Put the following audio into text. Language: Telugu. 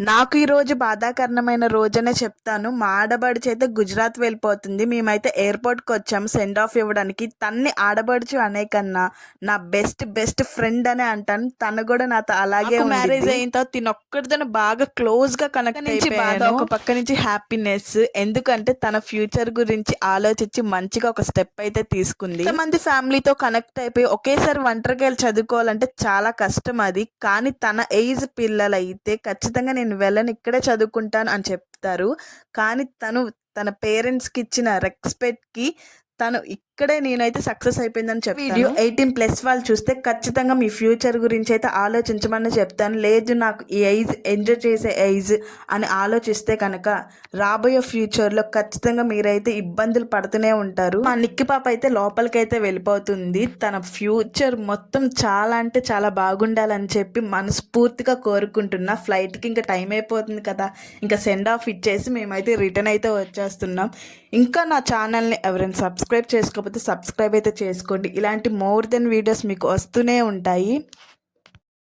నాకు ఈరోజు బాధాకరణమైన రోజనే చెప్తాను. మా ఆడపడుచు అయితే గుజరాత్ వెళ్ళిపోతుంది. మేమైతే ఎయిర్‌పోర్ట్‌కి వచ్చాము సెండ్ ఆఫ్ ఇవ్వడానికి. తనని ఆడపడుచు అనే కన్నా నా బెస్ట్ ఫ్రెండ్ అనే అంటాను. తను కూడా నాతో అలాగే నాకు మ్యారేజ్ ఉండిద్ది. అయిన తర్వాత తినొక్కడితోనే బాగా క్లోజ్‌గా కనెక్ట్ నుంచి బాధ, అయిపోయాను. ఒక పక్క నుంచి హ్యాపీనెస్. ఎందుకంటే తన ఫ్యూచర్ గురించి ఆలోచించి మంచిగా ఒక స్టెప్ అయితే తీసుకుంది. ఇంతమంది ఫ్యామిలీతో కనెక్ట్ అయిపోయి ఒకేసారి ఒంటరిగా వెళ్ళి చదువుకోవాలంటే చాలా కష్టం అది. కానీ తన ఏజ్ పిల్లలైతే ఖచ్చితంగా నేను వెళ్ళను, ఇక్కడే చదువుకుంటాను అని చెప్తారు. కానీ తను తన పేరెంట్స్‌కి ఇచ్చిన రెస్పెక్ట్‌కి తను ఇక్కడే నేనైతే సక్సెస్ అయిపోయిందని చెప్తాను. వీడియో 18+ వాళ్ళు చూస్తే ఖచ్చితంగా మీ ఫ్యూచర్ గురించి అయితే ఆలోచించమని చెప్తాను. లేదు నాకు ఈ ఏజ్ ఎంజాయ్ చేసే ఏజ్ అని ఆలోచిస్తే కనుక రాబోయే ఫ్యూచర్లో ఖచ్చితంగా మీరైతే ఇబ్బందులు పడుతూనే ఉంటారు. మా నిక్కి పాప అయితే లోపలికైతే వెళ్ళిపోతుంది. తన ఫ్యూచర్ మొత్తం చాలా అంటే చాలా బాగుండాలని చెప్పి మనస్ఫూర్తిగా కోరుకుంటున్నా. ఫ్లైట్కి ఇంకా టైం అయిపోతుంది కదా, ఇంకా సెండ్ ఆఫ్ ఇచ్చేసి మేమైతే రిటర్న్ అయితే వచ్చేస్తున్నాం. ఇంకా నా ఛానల్ని ఎవరైనా సబ్స్క్రైబ్ చేసుకోకపోతే సబ్స్క్రైబ్ అయితే చేసుకోండి. ఇలాంటి మోర్ దెన్ వీడియోస్ మీకు వస్తూనే ఉంటాయి.